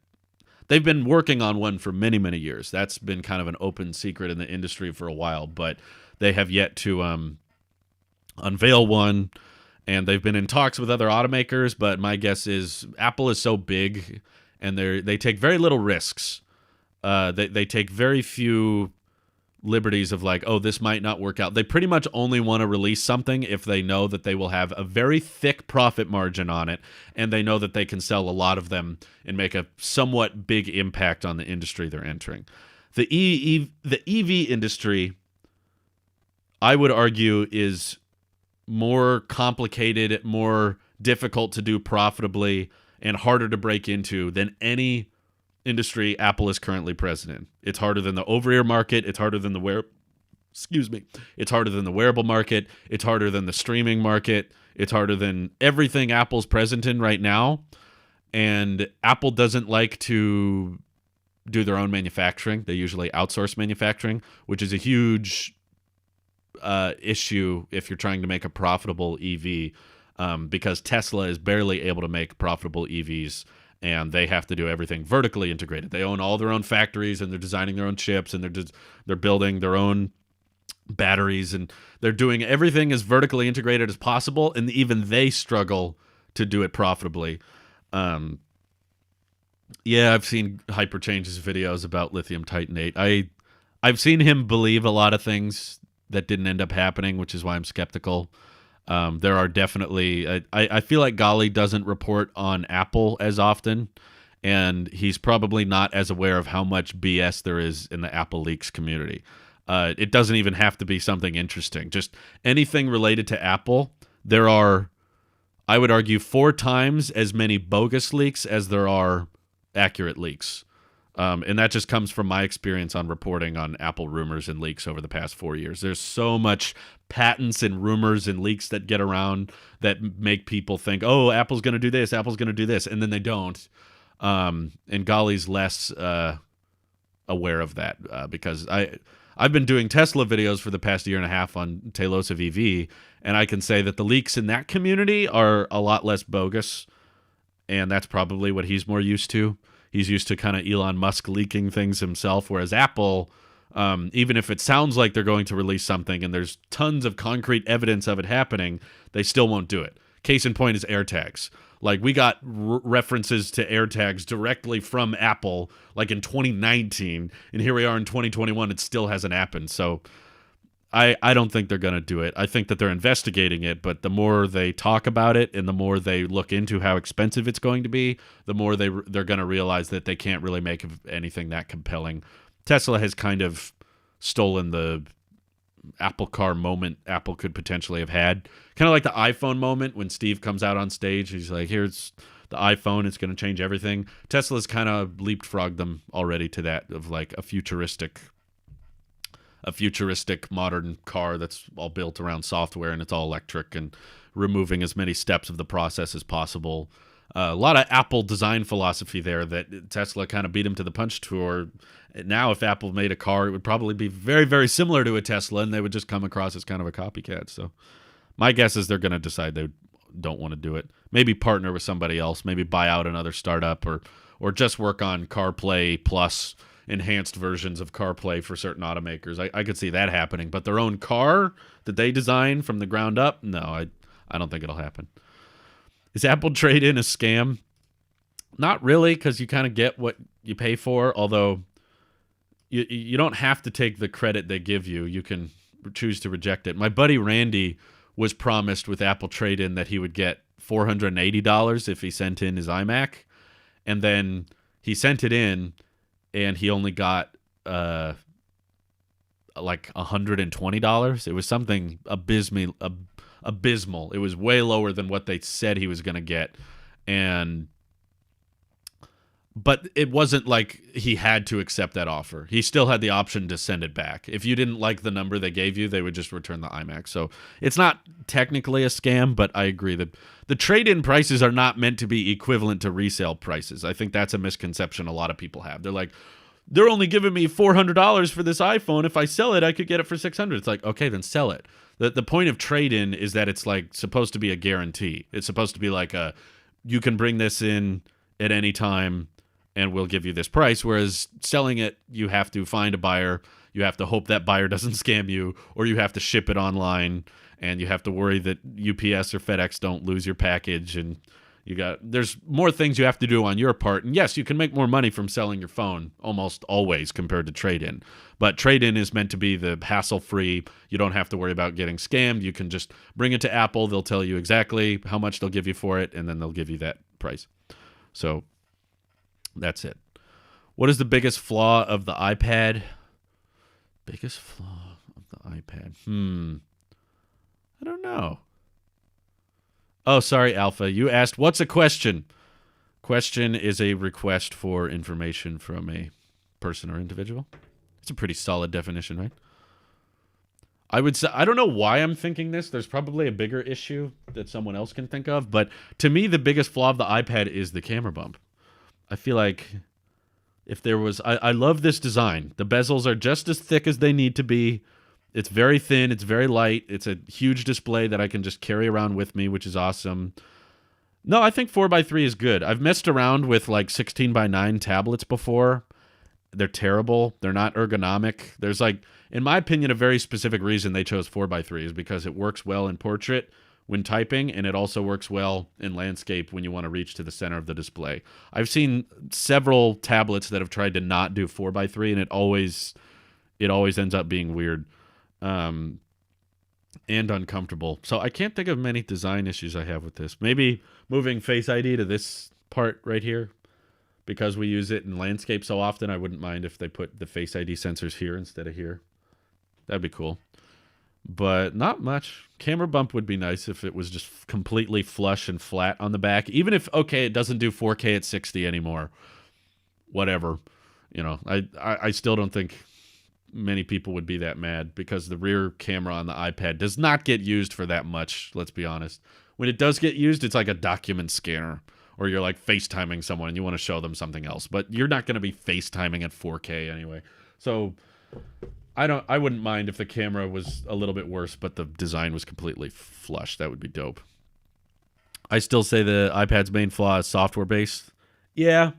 they've been working on one for many, many years. That's been kind of an open secret in the industry for a while, but they have yet to unveil one, and they've been in talks with other automakers, but my guess is Apple is so big, and they take very little risks. They take very few liberties of like, oh, this might not work out. They pretty much only want to release something if they know that they will have a very thick profit margin on it, and they know that they can sell a lot of them and make a somewhat big impact on the industry they're entering. The EV industry, I would argue, is more complicated, more difficult to do profitably, and harder to break into than any industry Apple is currently present in. It's harder than the over-ear market. It's harder than the It's harder than the wearable market. It's harder than the streaming market. It's harder than everything Apple's present in right now. And Apple doesn't like to do their own manufacturing. They usually outsource manufacturing, which is a huge issue if you're trying to make a profitable EV, because Tesla is barely able to make profitable EVs. And they have to do everything vertically integrated. They own all their own factories, and they're designing their own chips, and they're building their own batteries, and they're doing everything as vertically integrated as possible. And even they struggle to do it profitably. Yeah, I've seen Hyperchange's videos about lithium titanate. I've seen him believe a lot of things that didn't end up happening, which is why I'm skeptical. There are definitely, I feel like Gali doesn't report on Apple as often, and he's probably not as aware of how much BS there is in the Apple leaks community. It doesn't even have to be something interesting. Just anything related to Apple, there are, I would argue, 4 times as many bogus leaks as there are accurate leaks. And that just comes from my experience on reporting on Apple rumors and leaks over the past 4 years. There's so much patents and rumors and leaks that get around that make people think, oh, Apple's going to do this, Apple's going to do this, and then they don't. And Gali's less aware of that because I've been doing Tesla videos for the past year and a half on Tailosive EV, and I can say that the leaks in that community are a lot less bogus, and that's probably what he's more used to. He's used to kind of Elon Musk leaking things himself, whereas Apple, even if it sounds like they're going to release something and there's tons of concrete evidence of it happening, they still won't do it. Case in point is AirTags. Like, we got references to AirTags directly from Apple, like in 2019, and here we are in 2021, it still hasn't happened. So I don't think they're going to do it. I think that they're investigating it, but the more they talk about it and the more they look into how expensive it's going to be, the more they're going to realize that they can't really make anything that compelling. Tesla has kind of stolen the Apple Car moment Apple could potentially have had. Kind of like the iPhone moment when Steve comes out on stage. He's like, here's the iPhone. It's going to change everything. Tesla's kind of leapfrogged them already to that of like a futuristic modern car that's all built around software and it's all electric and removing as many steps of the process as possible. A lot of Apple design philosophy there that Tesla kind of beat him to the punch to. Now, if Apple made a car, it would probably be very, very similar to a Tesla, and they would just come across as kind of a copycat. So my guess is they're going to decide they don't want to do it. Maybe partner with somebody else, maybe buy out another startup, or just work on CarPlay Plus enhanced versions of CarPlay for certain automakers. I could see that happening, but their own car that they design from the ground up, no, I don't think it'll happen. Is Apple trade-in a scam? Not really, because you kind of get what you pay for, although you don't have to take the credit they give you. You can choose to reject it. My buddy Randy was promised with Apple trade-in that he would get $480 if he sent in his iMac, and then he sent it in, and he only got like $120. It was something abysmal. It was way lower than what they said he was going to get. But it wasn't like he had to accept that offer. He still had the option to send it back. If you didn't like the number they gave you, they would just return the iMac. So it's not technically a scam, but I agree that the trade-in prices are not meant to be equivalent to resale prices. I think that's a misconception a lot of people have. They're like, they're only giving me $400 for this iPhone. If I sell it, I could get it for $600. It's like, okay, then sell it. The point of trade-in is that it's like supposed to be a guarantee. It's supposed to be like you can bring this in at any time and we'll give you this price. Whereas selling it, you have to find a buyer. You have to hope that buyer doesn't scam you, or you have to ship it online, and you have to worry that UPS or FedEx don't lose your package, and There's more things you have to do on your part. And yes, you can make more money from selling your phone almost always compared to trade-in. But trade-in is meant to be the hassle-free. You don't have to worry about getting scammed. You can just bring it to Apple. They'll tell you exactly how much they'll give you for it, and then they'll give you that price. So that's it. What is the biggest flaw of the iPad? Biggest flaw of the iPad? I don't know. Oh, sorry, Alpha. You asked, what's a question? Question is a request for information from a person or individual. It's a pretty solid definition, right? I would say, I don't know why I'm thinking this. There's probably a bigger issue that someone else can think of. But to me, the biggest flaw of the iPad is the camera bump. I feel like if there was... I love this design. The bezels are just as thick as they need to be. It's very thin. It's very light. It's a huge display that I can just carry around with me, which is awesome. No, I think 4x3 is good. I've messed around with like 16:9 tablets before. They're terrible. They're not ergonomic. There's like, in my opinion, a very specific reason they chose 4x3 is because it works well in portrait when typing, and it also works well in landscape when you want to reach to the center of the display. I've seen several tablets that have tried to not do 4x3, and it always ends up being weird. And uncomfortable. So I can't think of many design issues I have with this. Maybe moving Face ID to this part right here, because we use it in landscape so often, I wouldn't mind if they put the Face ID sensors here instead of here. That'd be cool. But not much. Camera bump would be nice if it was just completely flush and flat on the back. Even if, okay, it doesn't do 4K at 60 anymore. Whatever. You know, I still don't think many people would be that mad, because the rear camera on the iPad does not get used for that much, let's be honest. When it does get used, it's like a document scanner, or you're like FaceTiming someone and you want to show them something else, but you're not going to be FaceTiming at 4K anyway. So I wouldn't mind if the camera was a little bit worse, but the design was completely flush. That would be dope. I still say the iPad's main flaw is software-based. Yeah,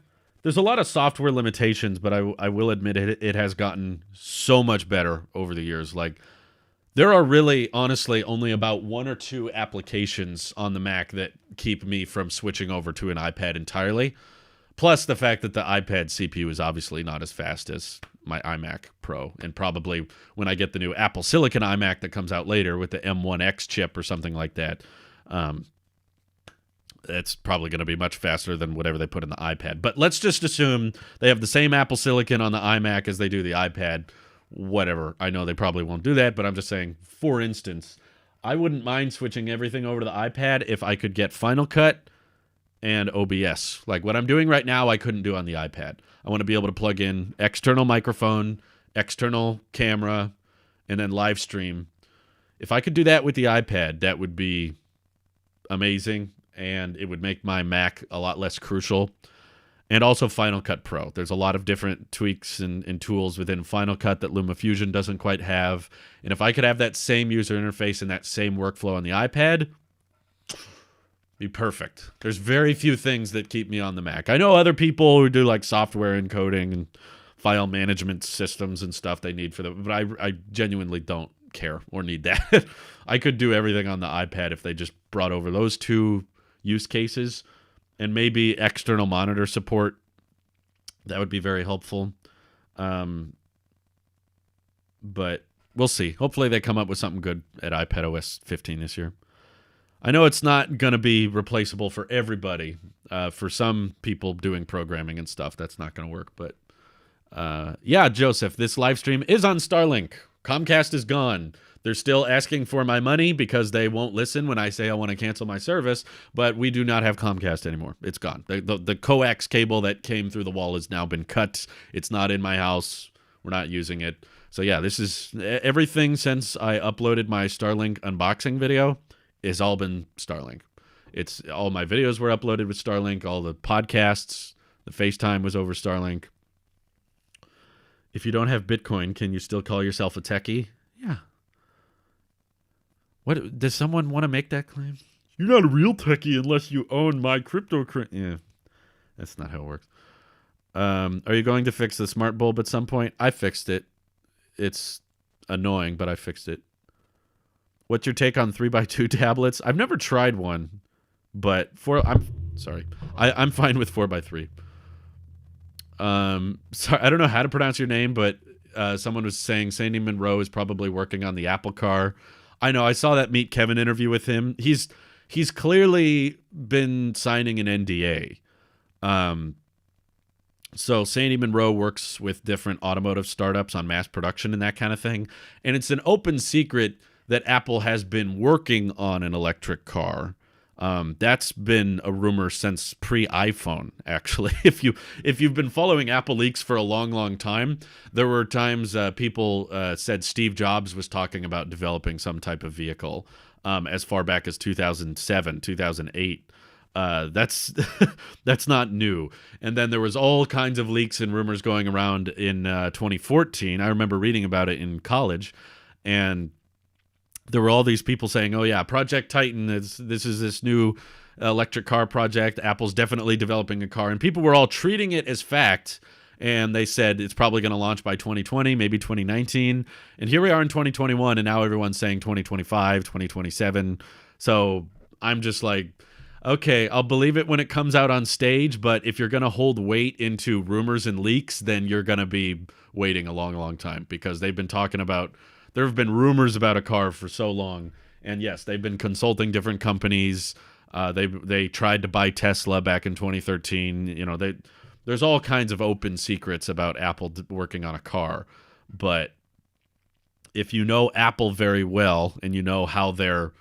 there's a lot of software limitations, but I will admit it has gotten so much better over the years. Like, there are really, honestly, only about 1 or 2 applications on the Mac that keep me from switching over to an iPad entirely. Plus the fact that the iPad CPU is obviously not as fast as my iMac Pro. And probably when I get the new Apple Silicon iMac that comes out later with the M1X chip or something like that, it's probably going to be much faster than whatever they put in the iPad. But let's just assume they have the same Apple Silicon on the iMac as they do the iPad. Whatever. I know they probably won't do that, but I'm just saying, for instance, I wouldn't mind switching everything over to the iPad if I could get Final Cut and OBS. Like what I'm doing right now, I couldn't do on the iPad. I want to be able to plug in external microphone, external camera, and then live stream. If I could do that with the iPad, that would be amazing. And it would make my Mac a lot less crucial. And also Final Cut Pro. There's a lot of different tweaks and tools within Final Cut that LumaFusion doesn't quite have. And if I could have that same user interface and that same workflow on the iPad, be perfect. There's very few things that keep me on the Mac. I know other people who do like software encoding and file management systems and stuff they need for them, but I genuinely don't care or need that. I could do everything on the iPad if they just brought over those 2 use cases and maybe external monitor support. That would be very helpful. But we'll see. Hopefully they come up with something good at iPadOS 15 this year. I know it's not going to be replaceable for everybody. For some people doing programming and stuff, that's not going to work. But yeah, Joseph, this live stream is on Starlink. Comcast is gone. They're still asking for my money because they won't listen when I say I want to cancel my service, but we do not have Comcast anymore. It's gone. The coax cable that came through the wall has now been cut. It's not in my house. We're not using it. So yeah, this is everything since I uploaded my Starlink unboxing video has all been Starlink. It's all my videos were uploaded with Starlink, all the podcasts, the FaceTime was over Starlink. If you don't have Bitcoin, can you still call yourself a techie? Yeah. What, does someone want to make that claim? You're not a real techie unless you own my cryptocurrency. Yeah, that's not how it works. Are you going to fix the smart bulb at some point? I fixed it. It's annoying, but I fixed it. What's your take on 3x2 tablets? I've never tried one, but Sorry. I'm fine with 4x3. Sorry, I don't know how to pronounce your name, but someone was saying Sandy Monroe is probably working on the Apple car. I know. I saw that Meet Kevin interview with him. He's clearly been signing an NDA. So Sandy Monroe works with different automotive startups on mass production and that kind of thing. And it's an open secret that Apple has been working on an electric car. That's been a rumor since pre-iPhone, actually. If you've been following Apple leaks for a long, long time, there were times people said Steve Jobs was talking about developing some type of vehicle as far back as 2007, 2008. That's that's not new. And then there was all kinds of leaks and rumors going around in 2014. I remember reading about it in college, and there were all these people saying, "Oh yeah, Project Titan is this new electric car project. Apple's definitely developing a car," and people were all treating it as fact. And they said it's probably going to launch by 2020, maybe 2019. And here we are in 2021, and now everyone's saying 2025, 2027. So I'm just like, okay, I'll believe it when it comes out on stage, but if you're going to hold weight into rumors and leaks, then you're going to be waiting a long, long time, because they've been talking about, there have been rumors about a car for so long. And yes, they've been consulting different companies. They tried to buy Tesla back in 2013. You know, there's all kinds of open secrets about Apple working on a car. But if you know Apple very well and you know how their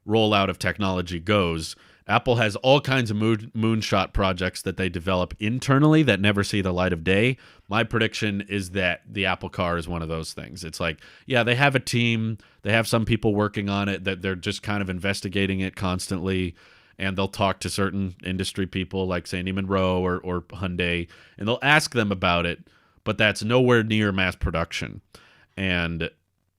rollout of technology goes, Apple has all kinds of moonshot projects that they develop internally that never see the light of day. My prediction is that the Apple car is one of those things. It's like, yeah, they have a team. They have some people working on it that they're just kind of investigating it constantly. And they'll talk to certain industry people like Sandy Monroe or Hyundai, and they'll ask them about it, but that's nowhere near mass production. And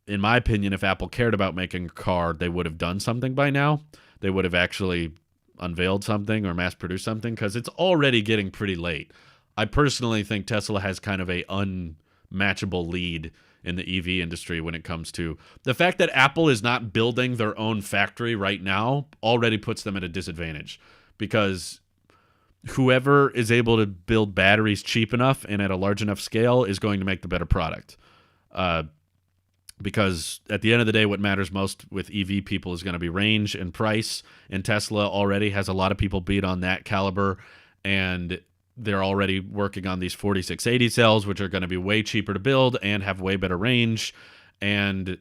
in my opinion, if Apple cared about making a car, they would have done something by now. They would have actually unveiled something or mass produced something, because it's already getting pretty late. I personally think Tesla has kind of a unmatchable lead in the EV industry when it comes to the fact that Apple is not building their own factory right now already puts them at a disadvantage, because whoever is able to build batteries cheap enough and at a large enough scale is going to make the better product. Because at the end of the day, what matters most with EV people is going to be range and price. And Tesla already has a lot of people beat on that caliber. And they're already working on these 4680 cells, which are going to be way cheaper to build and have way better range. And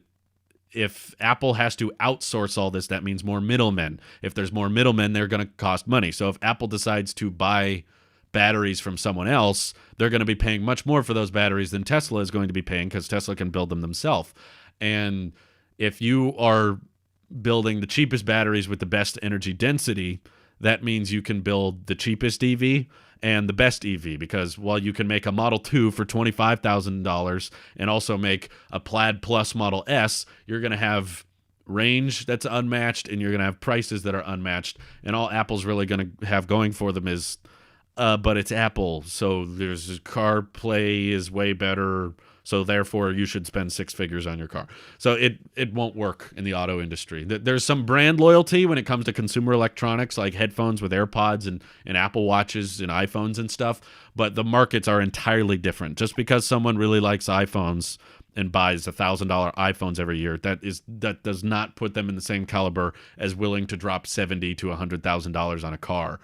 if Apple has to outsource all this, that means more middlemen. If there's more middlemen, they're going to cost money. So if Apple decides to buy batteries from someone else, they're going to be paying much more for those batteries than Tesla is going to be paying, because Tesla can build them themselves. And if you are building the cheapest batteries with the best energy density, that means you can build the cheapest EV and the best EV, because while you can make a Model 2 for $25,000 and also make a Plaid Plus Model S, you're going to have range that's unmatched and you're going to have prices that are unmatched. And all Apple's really going to have going for them is but it's Apple, so there's CarPlay is way better, so therefore you should spend six figures on your car. So it won't work in the auto industry. There's some brand loyalty when it comes to consumer electronics, like headphones with AirPods and Apple Watches and iPhones and stuff, but the markets are entirely different. Just because someone really likes iPhones and buys $1,000 iPhones every year, that does not put them in the same caliber as willing to drop $70,000 to $100,000 on a car.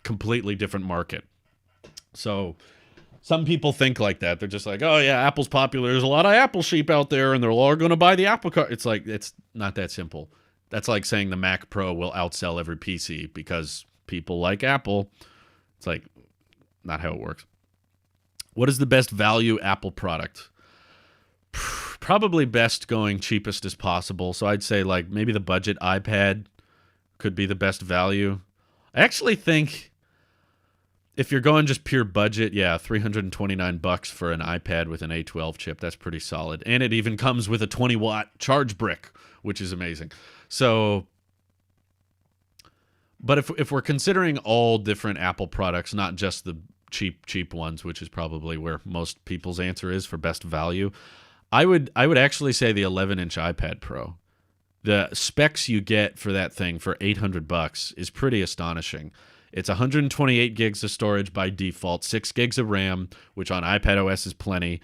Completely different market. So some people think like that. They're just like, oh yeah, Apple's popular. There's a lot of Apple sheep out there and they're all going to buy the Apple car. It's like, it's not that simple. That's like saying the Mac Pro will outsell every PC because people like Apple. It's like not how it works. What is the best value Apple product? Probably best going cheapest as possible. So I'd say like maybe the budget iPad could be the best value. I actually think if you're going just pure budget, yeah, $329 for an iPad with an A12 chip, that's pretty solid. And it even comes with a 20-watt charge brick, which is amazing. So, but if we're considering all different Apple products, not just the cheap ones, which is probably where most people's answer is for best value, I would actually say the 11-inch iPad Pro. The specs you get for that thing for $800 is pretty astonishing. It's 128 gigs of storage by default, 6 gigs of RAM, which on iPad OS is plenty.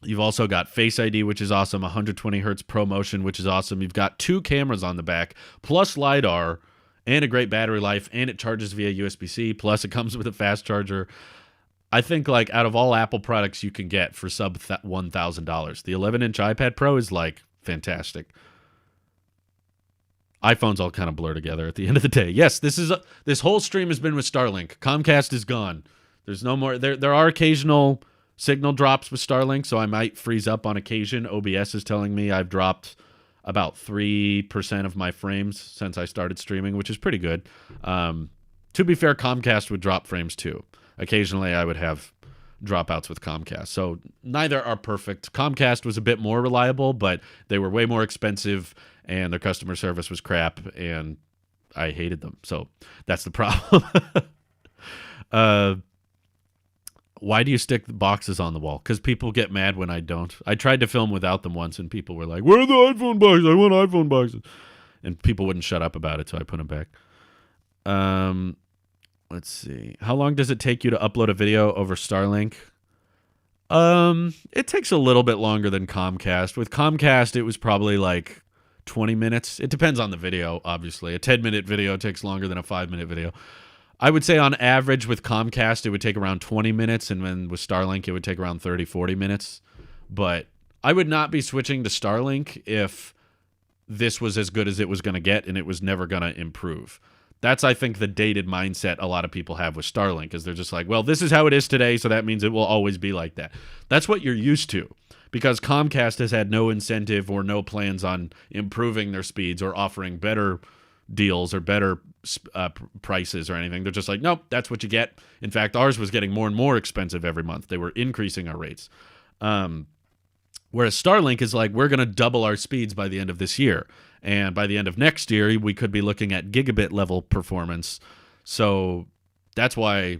You've also got Face ID, which is awesome, 120 hertz ProMotion, which is awesome. You've got 2 cameras on the back, plus LiDAR, and a great battery life, and it charges via USB-C, plus it comes with a fast charger. I think, like, out of all Apple products you can get for sub $1,000, the 11-inch iPad Pro is, like, fantastic. iPhones all kind of blur together at the end of the day. Yes, this whole stream has been with Starlink. Comcast is gone. There's no more. There are occasional signal drops with Starlink, so I might freeze up on occasion. OBS is telling me I've dropped about 3% of my frames since I started streaming, which is pretty good. To be fair, Comcast would drop frames too. Occasionally, I would have dropouts with Comcast. So neither are perfect. Comcast was a bit more reliable, but they were way more expensive, and their customer service was crap, and I hated them. So that's the problem. Why do you stick the boxes on the wall? Because people get mad when I don't. I tried to film without them once, and people were like, where are the iPhone boxes? I want iPhone boxes. And people wouldn't shut up about it, so I put them back. Let's see. How long does it take you to upload a video over Starlink? It takes a little bit longer than Comcast. With Comcast, it was probably like 20 minutes. It depends on the video, obviously. A 10-minute video takes longer than a 5-minute video. I would say on average with Comcast, it would take around 20 minutes, and then with Starlink, it would take around 30, 40 minutes. But I would not be switching to Starlink if this was as good as it was going to get and it was never going to improve. That's, I think, the dated mindset a lot of people have with Starlink, is they're just like, well, this is how it is today, so that means it will always be like that. That's what you're used to, because Comcast has had no incentive or no plans on improving their speeds or offering better deals or better prices or anything. They're just like, nope, that's what you get. In fact, ours was getting more and more expensive every month. They were increasing our rates. Whereas Starlink is like, we're going to double our speeds by the end of this year. And by the end of next year, we could be looking at gigabit level performance. So that's why,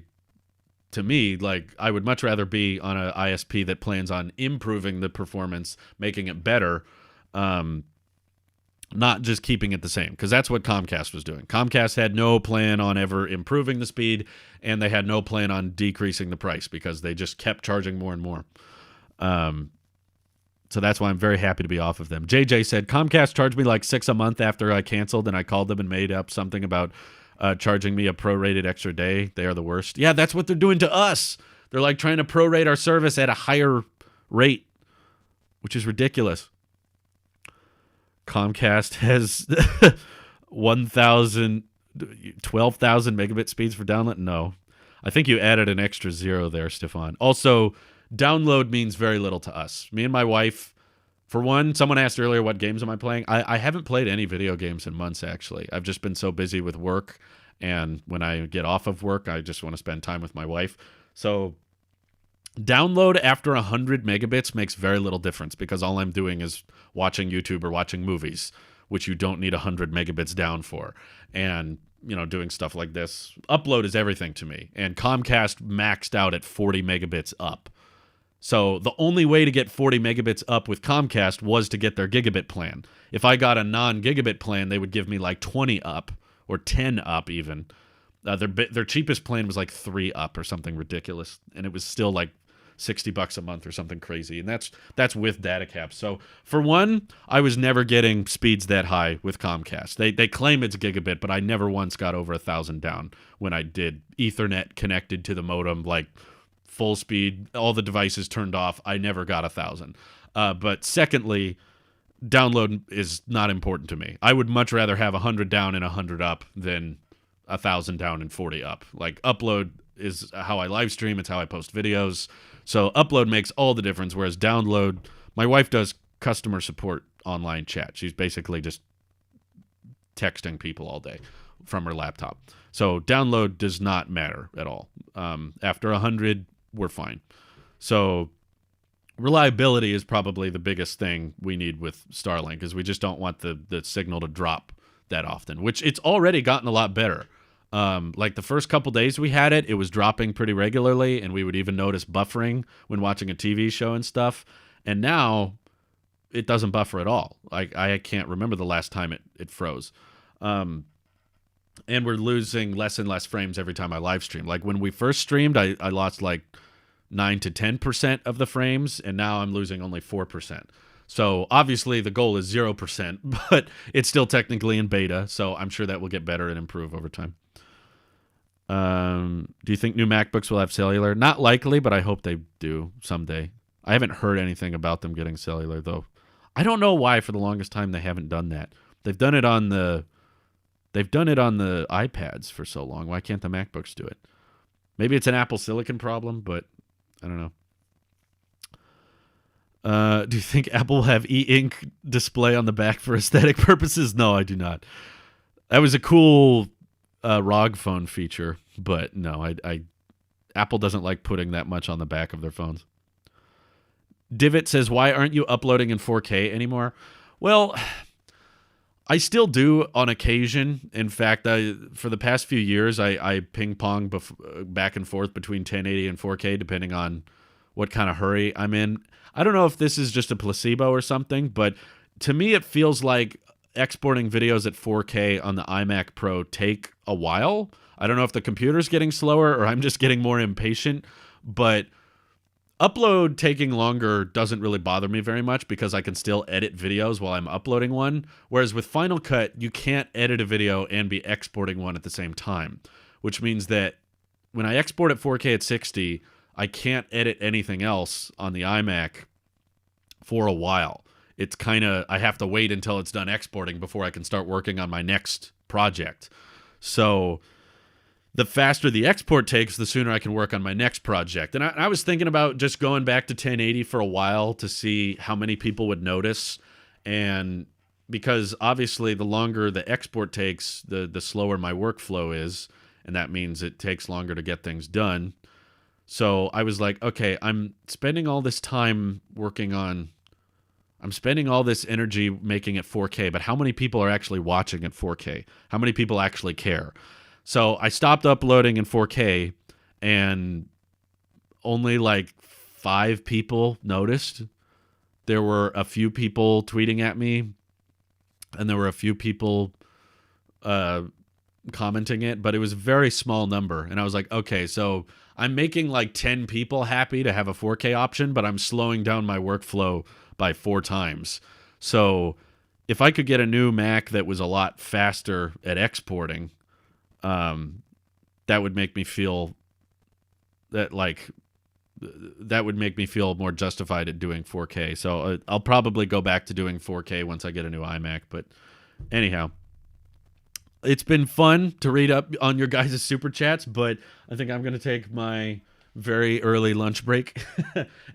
to me, like, I would much rather be on an ISP that plans on improving the performance, making it better, not just keeping it the same, because that's what Comcast was doing. Comcast had no plan on ever improving the speed, and they had no plan on decreasing the price because they just kept charging more and more. So that's why I'm very happy to be off of them. JJ said, Comcast charged me like $6 a month after I canceled, and I called them and made up something about charging me a prorated extra day. They are the worst. Yeah, that's what they're doing to us. They're like trying to prorate our service at a higher rate, which is ridiculous. Comcast has 12,000 megabit speeds for download. No, I think you added an extra 0 there, Stefan. Also, download means very little to us. Me and my wife, for one, someone asked earlier, what games am I playing? I haven't played any video games in months, actually. I've just been so busy with work, and when I get off of work, I just want to spend time with my wife. So download after 100 megabits makes very little difference, because all I'm doing is watching YouTube or watching movies, which you don't need 100 megabits down for. And, you know, doing stuff like this. Upload is everything to me. And Comcast maxed out at 40 megabits up. So the only way to get 40 megabits up with Comcast was to get their gigabit plan. If I got a non-gigabit plan, they would give me like 20 up or 10 up even. Their cheapest plan was like 3 up or something ridiculous, and it was still like $60 a month or something crazy, and that's with data caps. So for one, I was never getting speeds that high with Comcast. They claim it's gigabit, but I never once got over 1,000 down when I did Ethernet connected to the modem, like full speed, all the devices turned off. I never got 1,000. But secondly, download is not important to me. I would much rather have 100 down and 100 up than 1,000 down and 40 up. Like, upload is how I live stream. It's how I post videos. So upload makes all the difference, whereas download, my wife does customer support online chat. She's basically just texting people all day from her laptop. So download does not matter at all. After 100, we're fine. So reliability is probably the biggest thing we need with Starlink, because we just don't want the signal to drop that often, which it's already gotten a lot better. Like the first couple days we had it, it was dropping pretty regularly, and we would even notice buffering when watching a TV show and stuff. And now it doesn't buffer at all. Like, I can't remember the last time it froze. And we're losing less and less frames every time I live stream. Like when we first streamed, I lost like 9 to 10% of the frames, and now I'm losing only 4%. So obviously the goal is 0%, but it's still technically in beta, so I'm sure that will get better and improve over time. Do you think new MacBooks will have cellular? Not likely, but I hope they do someday. I haven't heard anything about them getting cellular, though. I don't know why for the longest time they haven't done that. They've done it on the iPads for so long. Why can't the MacBooks do it? Maybe it's an Apple Silicon problem, but I don't know. Do you think Apple will have e-ink display on the back for aesthetic purposes? No, I do not. That was a cool ROG phone feature, but no, Apple doesn't like putting that much on the back of their phones. Divot says, why aren't you uploading in 4K anymore? Well, I still do on occasion. In fact, for the past few years, I ping-pong back and forth between 1080 and 4K, depending on what kind of hurry I'm in. I don't know if this is just a placebo or something, but to me it feels like exporting videos at 4K on the iMac Pro take a while. I don't know if the computer's getting slower or I'm just getting more impatient, but upload taking longer doesn't really bother me very much because I can still edit videos while I'm uploading one. Whereas with Final Cut, you can't edit a video and be exporting one at the same time, which means that when I export at 4K at 60, I can't edit anything else on the iMac for a while. It's kind of, I have to wait until it's done exporting before I can start working on my next project. So the faster the export takes, the sooner I can work on my next project. And I was thinking about just going back to 1080 for a while to see how many people would notice. And because obviously the longer the export takes, the slower my workflow is. And that means it takes longer to get things done. So I was like, okay, I'm spending all this time I'm spending all this energy making it 4K, but how many people are actually watching at 4K? How many people actually care? So I stopped uploading in 4K, and only like 5 people noticed. There were a few people tweeting at me, and there were a few people commenting it, but it was a very small number. And I was like, okay, so I'm making like 10 people happy to have a 4K option, but I'm slowing down my workflow by 4 times. So if I could get a new Mac that was a lot faster at exporting, that would make me feel more justified at doing 4K. So I'll probably go back to doing 4K once I get a new iMac. But anyhow, it's been fun to read up on your guys' super chats, but I think I'm going to take my very early lunch break.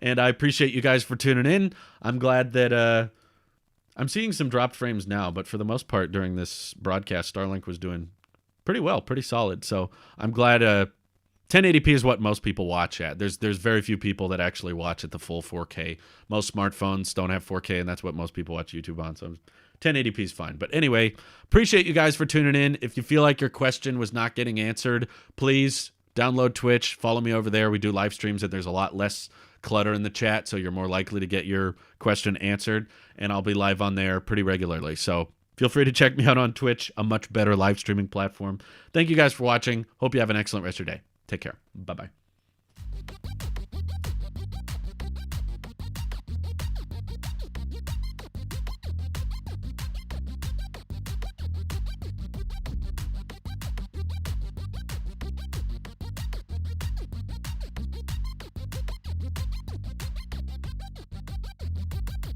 And I appreciate you guys for tuning in. I'm glad that I'm seeing some dropped frames now, but for the most part during this broadcast, Starlink was doing pretty well, pretty solid. So I'm glad 1080p is what most people watch at. There's very few people that actually watch at the full 4K. Most smartphones don't have 4K, and that's what most people watch YouTube on. So 1080p is fine. But anyway, appreciate you guys for tuning in. If you feel like your question was not getting answered, please download Twitch. Follow me over there. We do live streams, and there's a lot less clutter in the chat, so you're more likely to get your question answered. And I'll be live on there pretty regularly. So feel free to check me out on Twitch, a much better live streaming platform. Thank you guys for watching. Hope you have an excellent rest of your day. Take care. Bye-bye.